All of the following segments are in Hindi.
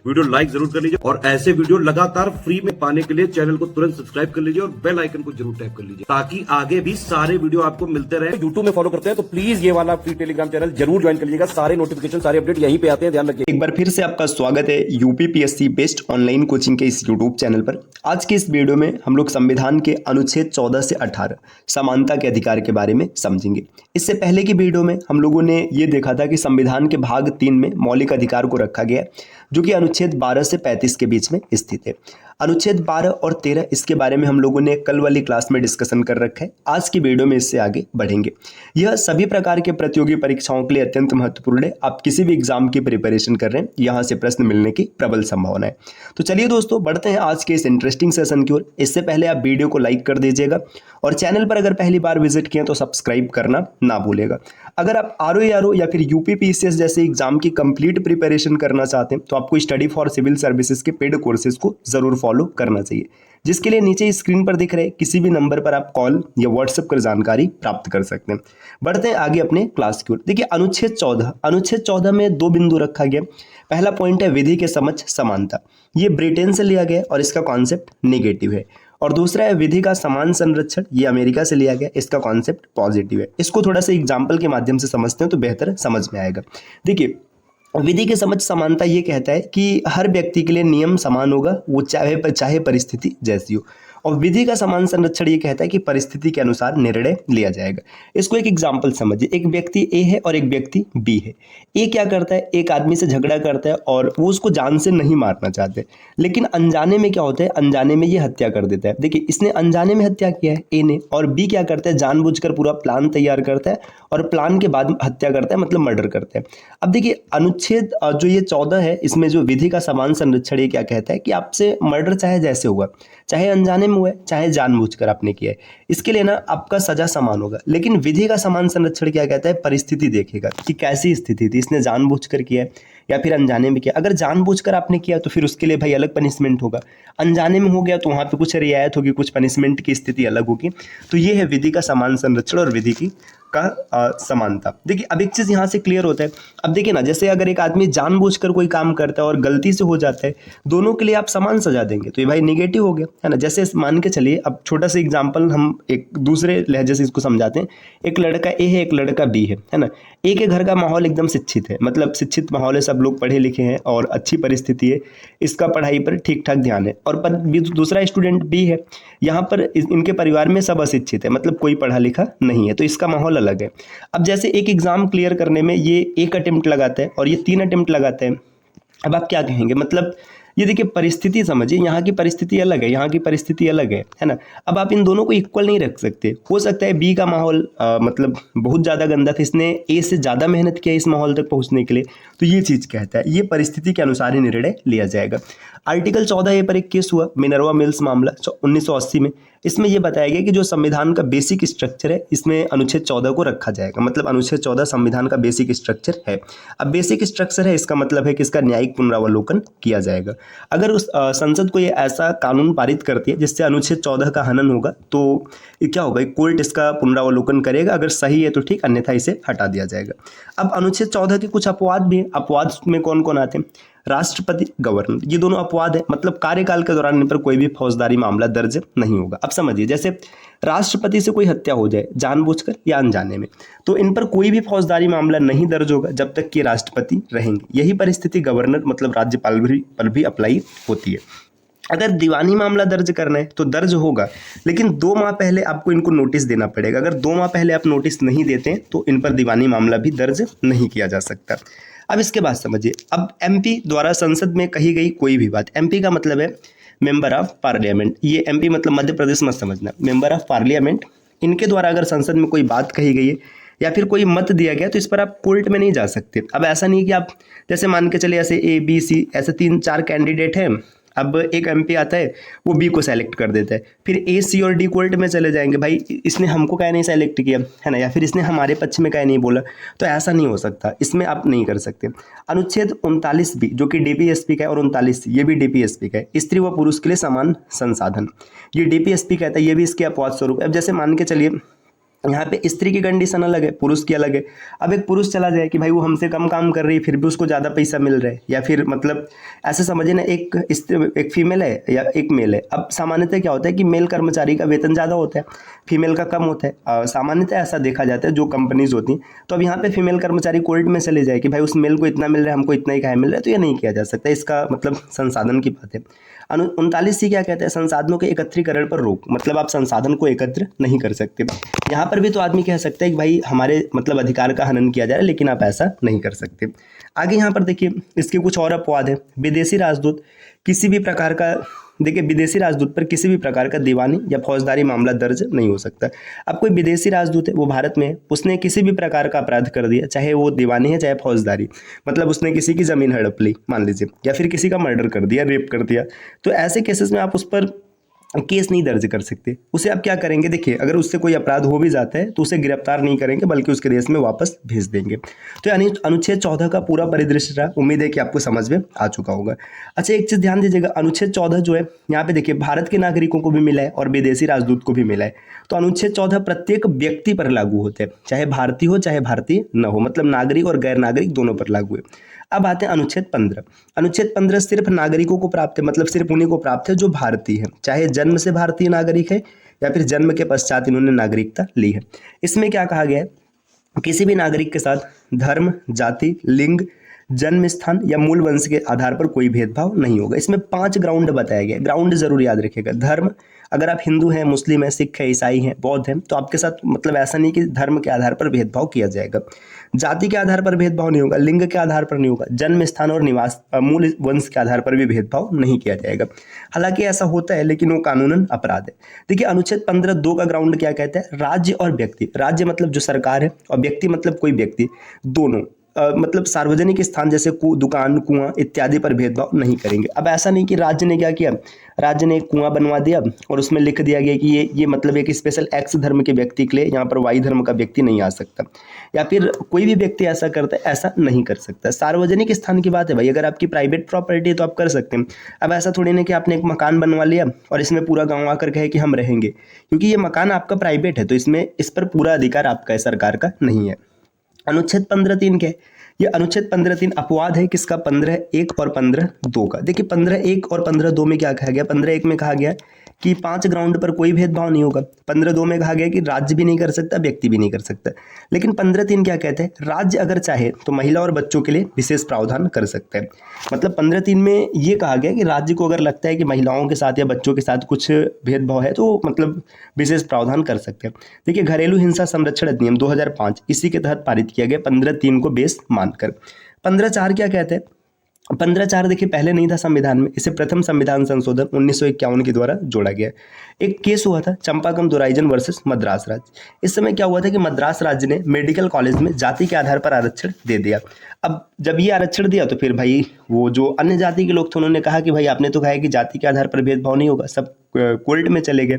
वीडियो लाइक जरूर कर लीजिए और ऐसे वीडियो लगातार फ्री में पाने के लिए चैनल को तुरंत सब्सक्राइब कर लीजिए और बेल आइकन को जरूर टैप कर लीजिए ताकि आगे भी सारे वीडियो आपको मिलते रहे। यूट्यूब में फॉलो करते हैं तो प्लीज ये वाला फ्री टेलीग्राम चैनल जरूर ज्वाइन कर लीजिएगा। सारे नोटिफिकेशन सारे अपडेट यहीं पे आते हैं, ध्यान रखिए। एक बार फिर से आपका स्वागत है यूपीपीएससी बेस्ट ऑनलाइन कोचिंग के इस यूट्यूब चैनल पर। आज के इस वीडियो में हम लोग संविधान के अनुच्छेद 14 से 18 समानता के अधिकार के बारे में समझेंगे। इससे पहले की वीडियो में हम लोगों ने ये देखा था कि संविधान के भाग 3 में मौलिक अधिकार को रखा गया है, जो कि अनुच्छेद 12 से 35 के बीच में स्थित है। अनुच्छेद 12 और 13 इसके बारे में हम लोगों ने कल वाली क्लास में डिस्कशन कर रखा है। आज की वीडियो में इससे आगे बढ़ेंगे। यह सभी प्रकार के प्रतियोगी परीक्षाओं के लिए अत्यंत महत्वपूर्ण है। आप किसी भी एग्जाम की प्रिपरेशन कर रहे हैं, यहाँ से प्रश्न मिलने की प्रबल संभावना है। तो चलिए दोस्तों, बढ़ते हैं आज के इस इंटरेस्टिंग सेशन की ओर। इससे पहले आप वीडियो को लाइक कर दीजिएगा और चैनल पर अगर पहली बार विजिट किए तो सब्सक्राइब करना ना भूलेगा। अगर आप आरओ या फिर यूपीपीसीएस जैसे एग्जाम की कंप्लीट प्रिपरेशन करना चाहते हैं तो आपको स्टडी फॉर सिविल सर्विसेज के पेड कोर्सेज को जरूर फॉलो करना चाहिए, जिसके लिए नीचे स्क्रीन पर दिख रहे किसी भी नंबर पर आप कॉल या व्हाट्सएप कर जानकारी प्राप्त कर सकते हैं। बढ़ते हैं आगे अपने क्लास की ओर। देखिए अनुच्छेद 14 में 2 बिंदु रखा गया। पहला पॉइंट है विधि के समक्ष समानता। ये ब्रिटेन से लिया गया और इसका कॉन्सेप्ट नेगेटिव है। और दूसरा है विधि का समान संरक्षण। ये अमेरिका से लिया गया, इसका कॉन्सेप्ट पॉजिटिव है। इसको थोड़ा सा एग्जाम्पल के माध्यम से समझते हैं तो बेहतर समझ में आएगा। देखिए विधि के समक्ष समानता ये कहता है कि हर व्यक्ति के लिए नियम समान होगा, वो चाहे परिस्थिति जैसी हो। और विधि का समान संरक्षण ये कहता है कि परिस्थिति के अनुसार निर्णय लिया जाएगा। इसको एक एग्जाम्पल समझिए। एक व्यक्ति ए है और एक व्यक्ति बी है। ए क्या करता है, एक आदमी से झगड़ा करता है और वो उसको जान से नहीं मारना चाहते, लेकिन अनजाने में क्या होता है, अनजाने में ये हत्या कर देता है। देखिए इसने अनजाने में हत्या किया है ए ने, और बी क्या करता है, जानबूझकर पूरा प्लान तैयार करता है और प्लान के बाद हत्या करता है, मतलब मर्डर करता है। अब देखिए अनुच्छेद जो ये 14 है, इसमें जो विधि का समान संरक्षण ये क्या कहता है कि आपसे मर्डर चाहे जैसे हुआ, चाहे अनजाने में हुआ है चाहे जानबूझकर आपने किया है, इसके लिए ना आपका सजा समान होगा। लेकिन विधि का समान संरक्षण क्या कहता है, परिस्थिति देखेगा कि कैसी स्थिति थी, इसने जानबूझकर किया है या फिर अनजाने में किया। अगर जानबूझकर आपने किया तो फिर उसके लिए भाई अलग पनिशमेंट होगा। अनजाने में हो गया तो वहाँ पे कुछ रियायत होगी, कुछ पनिशमेंट की स्थिति अलग होगी। तो ये है विधि का समान संरक्षण और विधि की समानता। देखिए अब एक चीज यहाँ से क्लियर होता है। अब देखिए ना, जैसे अगर एक आदमी जानबूझकर कोई काम करता है और गलती से हो जाता है, दोनों के लिए आप समान सजा देंगे तो ये भाई नेगेटिव हो गया, है ना। जैसे मान के चलिए, अब छोटा सा एग्जांपल हम एक दूसरे लहजे से इसको समझाते हैं। एक लड़का ए है, एक लड़का बी है ना। ए के घर का माहौल एकदम शिक्षित है, मतलब शिक्षित माहौल है, सब लोग पढ़े लिखे हैं और अच्छी परिस्थिति है, इसका पढ़ाई पर ठीक ठाक ध्यान है। और दूसरा स्टूडेंट बी है, यहाँ पर इनके परिवार में सब अशिक्षित है, मतलब कोई पढ़ा लिखा नहीं है, तो इसका माहौल अलग है। अब जैसे एक एग्जाम क्लियर करने में ये एक अटेम्प्ट लगाता है और ये 3 अटेम्प्ट लगाते हैं। अब आप क्या कहेंगे, मतलब ये देखिए परिस्थिति समझिए, यहाँ की परिस्थिति अलग है, यहाँ की परिस्थिति अलग है ना। अब आप इन दोनों को इक्वल नहीं रख सकते। हो सकता है बी का माहौल मतलब बहुत ज़्यादा गंदा था, इसने ए से ज़्यादा मेहनत किया इस माहौल तक पहुँचने के लिए, तो ये चीज़ कहता है ये परिस्थिति के अनुसार ही निर्णय लिया जाएगा। आर्टिकल 14A पर एक केस हुआ, मिनर्वा मिल्स मामला 1980 में। इसमें यह बताया गया कि जो संविधान का बेसिक स्ट्रक्चर है, इसमें अनुच्छेद 14 को रखा जाएगा। मतलब अनुच्छेद 14 संविधान का बेसिक स्ट्रक्चर है। अब बेसिक स्ट्रक्चर है, इसका मतलब है कि इसका न्यायिक पुनरावलोकन किया जाएगा। अगर उस संसद को ये ऐसा कानून पारित करती है जिससे अनुच्छेद 14 का हनन होगा, तो क्या होगा, कोर्ट इसका पुनरावलोकन करेगा। अगर सही है तो ठीक, अन्यथा इसे हटा दिया जाएगा। अब अनुच्छेद 14 के कुछ अपवाद भी हैं। अपवाद में कौन कौन आते हैं, राष्ट्रपति, गवर्नर, ये दोनों अपवाद है। मतलब कार्यकाल के दौरान इन पर कोई भी फौजदारी मामला दर्ज नहीं होगा। अब समझिए, जैसे राष्ट्रपति से कोई हत्या हो जाए जानबूझकर या अनजाने में, तो इन पर कोई भी फौजदारी मामला नहीं दर्ज होगा जब तक कि राष्ट्रपति रहेंगे। यही परिस्थिति गवर्नर मतलब राज्यपाल पर भी अप्लाई होती है। अगर दीवानी मामला दर्ज करना है तो दर्ज होगा, लेकिन 2 माह पहले आपको इनको नोटिस देना पड़ेगा। अगर 2 माह पहले आप नोटिस नहीं देते हैं तो इन पर दीवानी मामला भी दर्ज नहीं किया जा सकता। अब इसके बाद समझिए, अब एमपी द्वारा संसद में कही गई कोई भी बात, एमपी का मतलब है मेंबर ऑफ पार्लियामेंट, ये एमपी मतलब मध्य प्रदेश मत समझना, मेंबर ऑफ पार्लियामेंट, इनके द्वारा अगर संसद में कोई बात कही गई है या फिर कोई मत दिया गया तो इस पर आप कोर्ट में नहीं जा सकते। अब ऐसा नहीं कि आप जैसे मान के चले ऐसे ए बी सी ऐसे 3-4 कैंडिडेट हैं, अब एक एमपी आता है वो बी को सेलेक्ट कर देता है, फिर ए सी और डी कोर्ट में चले जाएंगे, भाई इसने हमको क्या नहीं सेलेक्ट किया, है ना, या फिर इसने हमारे पक्ष में क्या नहीं बोला। तो ऐसा नहीं हो सकता, इसमें आप नहीं कर सकते। अनुच्छेद 39 भी जो कि डीपीएसपी का है और 39 ये भी डीपीएसपी का है, स्त्री व पुरुष के लिए समान संसाधन, ये डीपीएसपी कहता है, ये भी इसके अपवाद स्वरूप। अब जैसे मान के चलिए यहाँ पे स्त्री की कंडीशन अलग है, पुरुष की अलग है। अब एक पुरुष चला जाए कि भाई वो हमसे कम काम कर रही है फिर भी उसको ज़्यादा पैसा मिल रहा है, या फिर मतलब ऐसे समझिए ना, एक फीमेल है या एक मेल है। अब सामान्यतः क्या होता है कि मेल कर्मचारी का वेतन ज़्यादा होता है, फीमेल का कम होता है। सामान्यतः ऐसा देखा जाता है जो कंपनीज होती हैं। तो अब यहाँ पे फीमेल कर्मचारी कोर्ट में चले जाए कि भाई उस मेल को इतना मिल रहा है, हमको इतना ही काहे मिल रहा है, तो ये नहीं किया जा सकता। इसका मतलब संसाधन की बात है। 39 क्या कहते हैं, संसाधनों के एकत्रीकरण पर रोक, मतलब आप संसाधन को एकत्र नहीं कर सकते। यहाँ पर भी तो आदमी कह सकता है कि भाई हमारे मतलब अधिकार का हनन किया जा रहा है, लेकिन आप ऐसा नहीं कर सकते। आगे यहाँ पर देखिए इसके कुछ और अपवाद है। विदेशी राजदूत किसी भी प्रकार का, देखिए विदेशी राजदूत पर किसी भी प्रकार का दीवानी या फौजदारी मामला दर्ज नहीं हो सकता। अब कोई विदेशी राजदूत है, वो भारत में है, उसने किसी भी प्रकार का अपराध कर दिया, चाहे वो दीवानी है चाहे फौजदारी, मतलब उसने किसी की ज़मीन हड़प ली मान लीजिए, या फिर किसी का मर्डर कर दिया, रेप कर दिया, तो ऐसे केसेस में आप उस पर केस नहीं दर्ज कर सकते। उसे आप क्या करेंगे, देखिए अगर उससे कोई अपराध हो भी जाता है तो उसे गिरफ्तार नहीं करेंगे बल्कि उसके देश में वापस भेज देंगे। तो यानी अनुच्छेद 14 का पूरा परिदृश्य रहा, उम्मीद है कि आपको समझ में आ चुका होगा। अच्छा एक चीज़ ध्यान दीजिएगा, अनुच्छेद 14 जो है यहाँ पे देखिए भारत के नागरिकों को भी मिला है और विदेशी राजदूत को भी मिला है। तो अनुच्छेद 14 प्रत्येक व्यक्ति पर लागू होते हैं, चाहे भारतीय हो चाहे भारतीय न हो, मतलब नागरिक और गैर नागरिक दोनों पर लागू है। अब आते हैं अनुच्छेद 15। अनुच्छेद 15 सिर्फ नागरिकों को प्राप्त है, मतलब सिर्फ उन्हीं को प्राप्त है जो भारतीय है, चाहे जन्म से भारतीय नागरिक है या फिर जन्म के पश्चात इन्होंने नागरिकता ली है। इसमें क्या कहा गया है, किसी भी नागरिक के साथ धर्म, जाति, लिंग, जन्म स्थान या मूल वंश के आधार पर कोई भेदभाव नहीं होगा। इसमें 5 ग्राउंड बताया गया। ग्राउंड जरूर याद रखिएगा। धर्म, अगर आप हिंदू हैं, मुस्लिम हैं, सिख हैं, ईसाई हैं, बौद्ध हैं, तो आपके साथ मतलब ऐसा नहीं कि धर्म के आधार पर भेदभाव किया जाएगा। जाति के आधार पर भेदभाव नहीं होगा, लिंग के आधार पर नहीं होगा, जन्म स्थान और निवास मूल वंश के आधार पर भी भेदभाव नहीं किया जाएगा। हालांकि ऐसा होता है लेकिन वो कानूनन अपराध है। देखिए अनुच्छेद 15(2) का ग्राउंड क्या कहता है, राज्य और व्यक्ति, राज्य मतलब जो सरकार है और व्यक्ति मतलब कोई व्यक्ति, दोनों मतलब सार्वजनिक स्थान जैसे दुकान, कुआं इत्यादि पर भेदभाव नहीं करेंगे। अब ऐसा नहीं कि राज्य ने क्या किया, राज्य ने एक कुआं बनवा दिया और उसमें लिख दिया गया कि ये मतलब एक स्पेशल एक्स धर्म के व्यक्ति के लिए, यहाँ पर वाई धर्म का व्यक्ति नहीं आ सकता, या फिर कोई भी व्यक्ति ऐसा करता है, ऐसा नहीं कर सकता। सार्वजनिक स्थान की बात है भाई, अगर आपकी प्राइवेट प्रॉपर्टी है तो आप कर सकते हैं। अब ऐसा थोड़ी ना कि आपने एक मकान बनवा लिया और इसमें पूरा गाँव आकर कहे कि हम रहेंगे, क्योंकि ये मकान आपका प्राइवेट है, तो इसमें इस पर पूरा अधिकार आपका है, सरकार का नहीं है। अनुच्छेद 15(3) क्या है, ये अनुच्छेद 15(3) अपवाद है किसका, 15(1) और 15(2) का। देखिए 15(1) और 15(2) में क्या कहा गया, 15(1) में कहा गया कि 5 ग्राउंड पर कोई भेदभाव नहीं होगा। 15(2) में कहा गया कि राज्य भी नहीं कर सकता, व्यक्ति भी नहीं कर सकता। लेकिन 15(3) क्या कहते हैं, राज्य अगर चाहे तो महिला और बच्चों के लिए विशेष प्रावधान कर सकते हैं। मतलब 15(3) में ये कहा गया कि राज्य को अगर लगता है कि महिलाओं के साथ या बच्चों के साथ कुछ भेदभाव है तो मतलब विशेष प्रावधान कर सकते हैं। देखिए घरेलू हिंसा संरक्षण अधिनियम 2005 इसी के तहत पारित किया गया 15(3) को बेस मानकर। 15(4) क्या कहते हैं, 15(4) देखिए पहले नहीं था संविधान में, इसे प्रथम संविधान संशोधन 1951 के द्वारा जोड़ा गया। एक केस हुआ था चंपाकम दोराइजन वर्सेस मद्रास राज्य। इस समय क्या हुआ था कि मद्रास राज्य ने मेडिकल कॉलेज में जाति के आधार पर आरक्षण दे दिया। अब जब ये आरक्षण दिया तो फिर भाई वो जो अन्य जाति के लोग थे उन्होंने कहा कि भाई आपने तो कहा है कि जाति के आधार पर भेदभाव नहीं होगा, सब कोर्ट में चले गए।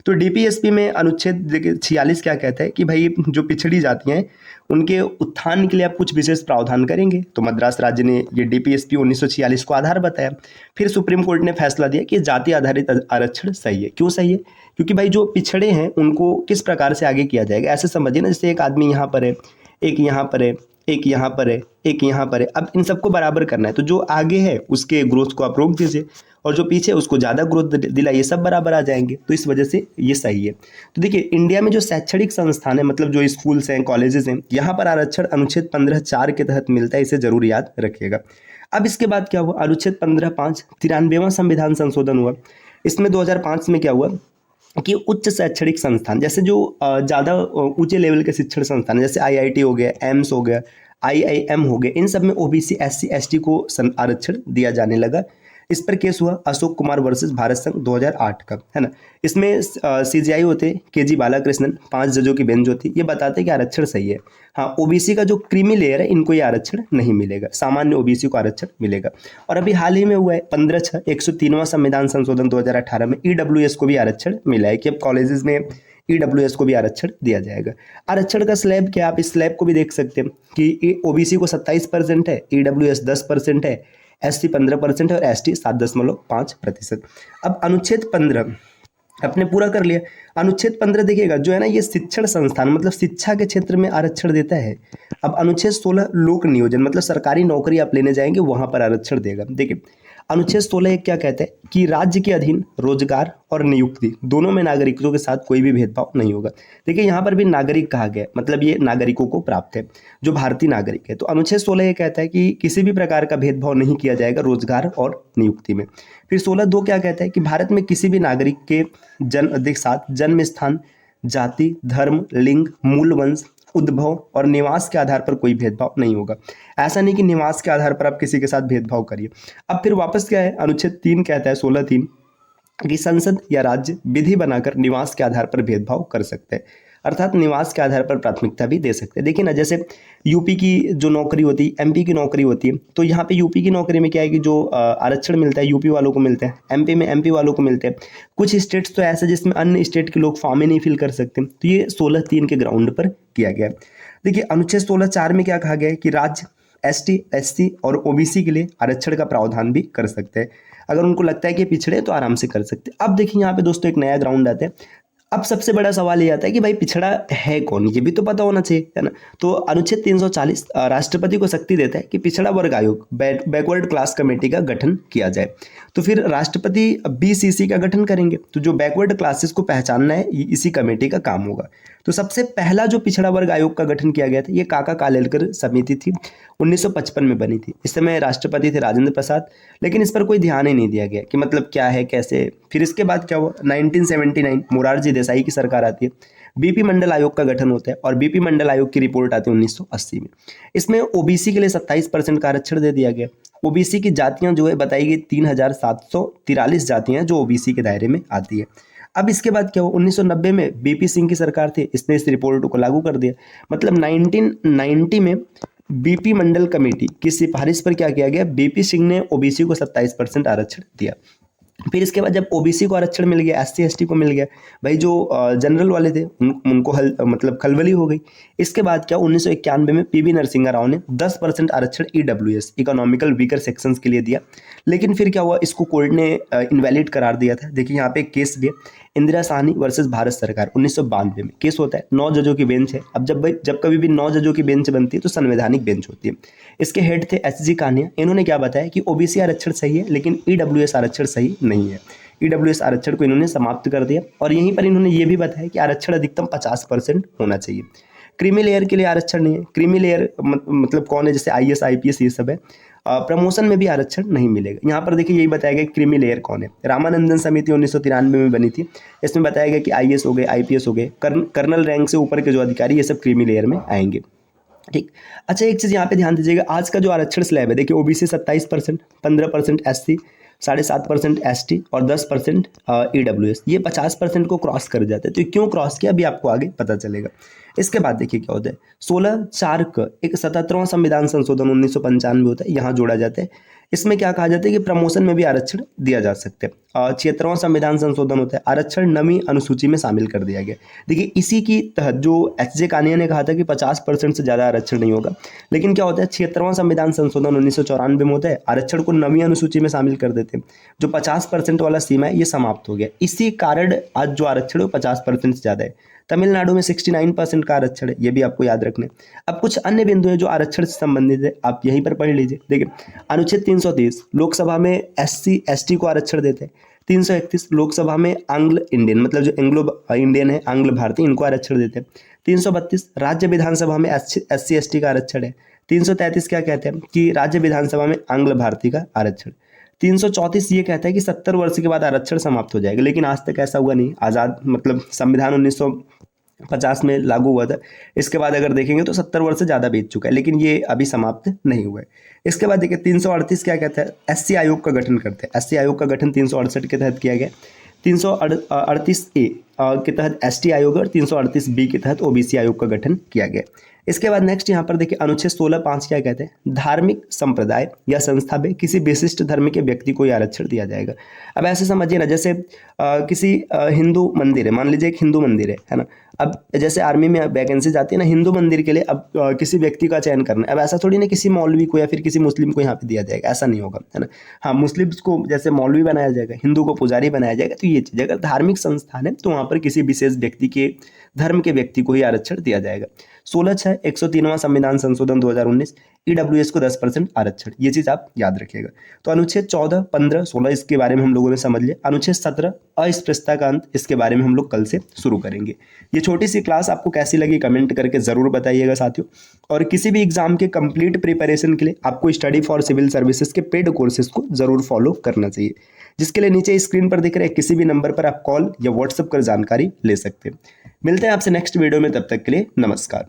तो डीपीएसपी में अनुच्छेद 46 क्या कहता है कि भाई जो पिछड़ी जातियां हैं उनके उत्थान के लिए आप कुछ विशेष प्रावधान करेंगे। तो मद्रास राज्य ने ये डीपीएसपी 1946 को आधार बताया। फिर सुप्रीम कोर्ट ने फैसला दिया कि जाति आधारित आरक्षण सही है। क्यों सही है, क्योंकि भाई जो पिछड़े हैं उनको किस प्रकार से आगे किया जाएगा, ऐसे समझिए ना जैसे एक आदमी यहाँ पर है, एक यहाँ पर है, एक यहाँ पर है, एक यहाँ पर है, अब इन सबको बराबर करना है। तो जो आगे है उसके ग्रोथ को आप रोक दीजिए और जो पीछे उसको ज़्यादा ग्रोथ दिलाइए, सब बराबर आ जाएंगे। तो इस वजह से ये सही है। तो देखिए इंडिया में जो शैक्षणिक संस्थान है, मतलब जो स्कूल्स हैं, कॉलेजेस हैं, यहाँ पर आरक्षण अनुच्छेद 15(4) के तहत मिलता है, इसे जरूर याद रखिएगा। अब इसके बाद क्या हुआ, अनुच्छेद 15(5) 93वां संविधान संशोधन हुआ। इसमें 2005 में क्या हुआ कि उच्च शैक्षणिक संस्थान, जैसे जो ज़्यादा ऊंचे लेवल के शिक्षण संस्थान जैसे आईआईटी हो गया, एम्स हो गया, आईआईएम हो गए, इन सब में ओबीसी एससी एसटी को आरक्षण दिया जाने लगा। इस पर केस हुआ अशोक कुमार वर्सेस भारत संघ 2008 का, है ना। इसमें सीजीआई होते केजी बालाकृष्णन, 5 जजों की बेंच होती, ये बताते कि आरक्षण सही है। हाँ, ओबीसी का जो क्रीमी लेयर है इनको ये आरक्षण नहीं मिलेगा, सामान्य ओबीसी को आरक्षण मिलेगा। और अभी हाल ही में हुआ है 15(6) 103वां संविधान संशोधन 2018 में ईडब्ल्यूएस को भी आरक्षण मिला है कि अब कॉलेजेस में ईडब्ल्यूएस को भी आरक्षण दिया जाएगा। आरक्षण का स्लैब क्या, आप इस स्लैब को भी देख सकते हैं कि ओबीसी को 27% है, ईडब्ल्यूएस 10% है, एससी 15% है और एसटी 7.5%। अब अनुच्छेद 15 अपने पूरा कर लिया। अनुच्छेद 15 देखिएगा जो है ना, ये शिक्षण संस्थान मतलब शिक्षा के क्षेत्र में आरक्षण देता है। अब अनुच्छेद 16 लोक नियोजन मतलब सरकारी नौकरी आप लेने जाएंगे वहां पर आरक्षण देगा। देखिए अनुच्छेद 16 एक क्या कहता है कि राज्य के अधीन रोजगार और नियुक्ति दोनों में नागरिकों के साथ कोई भी भेदभाव नहीं होगा। देखिए यहाँ पर भी नागरिक कहा गया है, मतलब ये नागरिकों को प्राप्त है जो भारतीय नागरिक है। तो अनुच्छेद 16 ये कहता है कि किसी भी प्रकार का भेदभाव नहीं किया जाएगा रोजगार और नियुक्ति में। फिर 16(2) क्या कहता है कि भारत में किसी भी नागरिक के जन्म स्थान, जाति, धर्म, लिंग, मूल वंश, उद्भव और निवास के आधार पर कोई भेदभाव नहीं होगा। ऐसा नहीं कि निवास के आधार पर आप किसी के साथ भेदभाव करिए। अब फिर वापस क्या है, अनुच्छेद 3 कहता है 16(3) कि संसद या राज्य विधि बनाकर निवास के आधार पर भेदभाव कर सकते हैं, अर्थात निवास के आधार पर प्राथमिकता भी दे सकते हैं। देखिए ना, जैसे यूपी की जो नौकरी होती है, एमपी की नौकरी होती है, तो यहाँ पे यूपी की नौकरी में क्या है कि जो आरक्षण मिलता है यूपी वालों को मिलते हैं, एमपी में एमपी वालों को मिलते हैं। कुछ स्टेट्स तो ऐसे जिसमें अन्य स्टेट के लोग फॉर्म ही नहीं फिल कर सकते, तो ये 16(3) के ग्राउंड पर किया गया है। देखिए अनुच्छेद 16(4) में क्या कहा गया है कि राज्य एसटी, एससी और ओबीसी के लिए आरक्षण का प्रावधान भी कर सकते हैं। अगर उनको लगता है कि पिछड़े तो आराम से कर सकते हैं। अब देखिए यहाँ पे दोस्तों एक नया ग्राउंड आता है। अब सबसे बड़ा सवाल ये आता है कि भाई पिछड़ा है कौन, ये भी तो पता होना चाहिए, है ना। तो अनुच्छेद 340 राष्ट्रपति को शक्ति देता है कि पिछड़ा वर्ग आयोग बैकवर्ड क्लास कमेटी का गठन किया जाए। तो फिर राष्ट्रपति बीसीसी का गठन करेंगे, तो जो बैकवर्ड क्लासेस को पहचानना है इसी कमेटी का काम होगा। तो सबसे पहला जो पिछड़ा वर्ग आयोग का गठन किया गया था ये काका कालेलकर समिति थी, 1955 में बनी थी। इस समय राष्ट्रपति थे राजेंद्र प्रसाद, लेकिन इस पर कोई ध्यान ही नहीं दिया गया कि मतलब क्या है कैसे। फिर इसके बाद क्या हुआ, 1979 मोरारजी देसाई की सरकार आती है, बीपी मंडल आयोग का गठन होता है और बीपी मंडल आयोग की रिपोर्ट आती है 1980 में। इसमें ओबीसी के लिए 27% का आरक्षण दे दिया गया। ओबीसी की जातियां जो है बताई गई 3743 जातियां जो ओबीसी के दायरे में आती है। अब इसके बाद क्या हुआ, 1990 में बीपी सिंह की सरकार थी, इसने इस रिपोर्ट को लागू कर दिया। मतलब 1990 में बीपी मंडल कमेटी की सिफारिश पर क्या किया गया, बीपी सिंह ने ओबीसी को 27% आरक्षण दिया। फिर इसके बाद जब ओबीसी को आरक्षण मिल गया, एससी एसटी को मिल गया, भाई जो जनरल वाले थे उनको मतलब खलबली हो गई। इसके बाद क्या 1991 में पीवी नरसिंहा राव ने 10% आरक्षण ईडब्ल्यूएस इकोनॉमिकल वीकर सेक्शंस के लिए दिया। लेकिन फिर क्या हुआ, इसको कोर्ट ने इनवैलिड करार दिया था। देखिए यहाँ पे एक केस भी है, इंदिरा साहनी वर्सेस भारत सरकार 1992 में केस होता है। 9 जजों की बेंच है। अब जब कभी भी 9 जजों की बेंच बनती है तो संवैधानिक बेंच होती है। इसके हेड थे एसजी कान्या। इन्होंने क्या बताया कि ओबीसी आरक्षण सही है लेकिन ईडब्ल्यूएस आरक्षण सही नहीं है। ईडब्ल्यूएस आरक्षण को इन्होंने समाप्त कर दिया और यहीं पर इन्होंने ये भी बताया कि आरक्षण अधिकतम 50% होना चाहिए। क्रीमी लेयर के लिए आरक्षण नहीं है। क्रीमी लेयर मतलब कौन है, जैसे आईएएस आईपीएस ये सब है। प्रमोशन में भी आरक्षण नहीं मिलेगा। यहाँ पर देखिए यही बताया गया क्रीमी लेयर कौन है। रामानंदन समिति 1993 में बनी थी। इसमें बताया गया कि आईएएस हो गए, आईपीएस हो गए, कर्नल रैंक से ऊपर के जो अधिकारी ये सब क्रीमी लेयर में आएंगे। ठीक। अच्छा एक चीज़ यहाँ पे ध्यान दीजिएगा, आज का जो आरक्षण स्लैब है देखिए ओबीसी 27%, 15% एससी, 7.5% एसटी और 10% ईडब्ल्यूएस, ये 50% को क्रॉस कर जाते हैं। तो क्यों क्रॉस किया अभी आपको आगे पता चलेगा। इसके बाद देखिए क्या होता है, 16(4) का एक 77वां संविधान संशोधन 1995 होता है, यहाँ जोड़ा जाता है। इसमें क्या कहा जाता है कि प्रमोशन में भी आरक्षण दिया जा सकता है। 76वां संविधान संशोधन होता है, आरक्षण नवीं अनुसूची में शामिल कर दिया गया। देखिए इसी की तहत जो एच.जे. कानिया ने कहा था कि 50% से ज़्यादा आरक्षण नहीं होगा, लेकिन क्या होता है 76वां संविधान संशोधन 1994 में होता है, आरक्षण को नवीं अनुसूची में शामिल कर देते हैं। जो 50% वाला सीमा है ये समाप्त हो गया। इसी कारण आज जो आरक्षण है वो 50% से ज़्यादा है। तमिलनाडु में 69% का आरक्षण है, ये भी आपको याद रखना है। अब कुछ अन्य बिंदु हैं जो आरक्षण से संबंधित है, आप यहीं पर पढ़ लीजिए। देखिए अनुच्छेद 330 लोकसभा में एससी एसटी को आरक्षण देते हैं। 331 लोकसभा में आंग्ल इंडियन मतलब जो एंग्लो इंडियन है, आंग्ल भारतीय, इनको आरक्षण देते हैं। 332 राज्य विधानसभा में एससी एसटी का आरक्षण है। 333 क्या कहते हैं कि राज्य विधानसभा में आंग्ल भारतीय का आरक्षण। 334 ये कहता है कि 70 वर्ष के बाद आरक्षण समाप्त हो जाएगा, लेकिन आज तक ऐसा हुआ नहीं। आज़ाद मतलब संविधान 1950 में लागू हुआ था, इसके बाद अगर देखेंगे तो 70 वर्ष से ज़्यादा बीत चुका है, लेकिन ये अभी समाप्त नहीं हुआ है। इसके बाद देखिए 338 क्या कहता है, एससी आयोग का गठन करते हैं। एससी आयोग का गठन 368 के तहत किया गया। 338A के तहत एसटी आयोग और 338B के तहत ओबीसी आयोग का गठन किया गया। इसके बाद नेक्स्ट यहाँ पर देखिए अनुच्छेद 16(5) क्या कहते हैं, धार्मिक संप्रदाय या संस्था में किसी विशिष्ट धर्म के व्यक्ति को आरक्षण दिया जाएगा। अब ऐसे समझिए ना, जैसे किसी हिंदू मंदिर है, मान लीजिए एक हिंदू मंदिर है ना, अब जैसे आर्मी में वैकेंसी जाती है ना, हिंदू मंदिर के लिए अब किसी व्यक्ति का चयन करना है। अब ऐसा थोड़ी ना किसी मौलवी को या फिर किसी मुस्लिम को यहाँ पे दिया जाएगा, ऐसा नहीं होगा, है ना। हाँ, मुस्लिम्स को जैसे मौलवी बनाया जाएगा, हिंदू को पुजारी बनाया जाएगा। तो ये चीज़, अगर धार्मिक संस्थान है तो वहाँ पर किसी विशेष व्यक्ति के, धर्म के व्यक्ति को ही आरक्षण दिया जाएगा। 16/6 103वां संविधान संशोधन 2019, ईडब्ल्यूएस को 10% आरक्षण, ये चीज़ आप याद रखिएगा। तो अनुच्छेद 14, 15, 16 इसके बारे में हम लोगों ने समझ लिया। अनुच्छेद 17 अस्पृश्यता का अंत, इसके बारे में हम लोग कल से शुरू करेंगे। ये छोटी सी क्लास आपको कैसी लगी कमेंट करके ज़रूर बताइएगा साथियों। और किसी भी एग्जाम के कंप्लीट प्रिपरेशन के लिए आपको स्टडी फॉर सिविल सर्विसेज के पेड कोर्सेज को ज़रूर फॉलो करना चाहिए, जिसके लिए नीचे स्क्रीन पर दिख रहे किसी भी नंबर पर आप कॉल या व्हाट्सएप कर जानकारी ले सकते हैं। मिलते हैं आपसे नेक्स्ट वीडियो में, तब तक के लिए नमस्कार।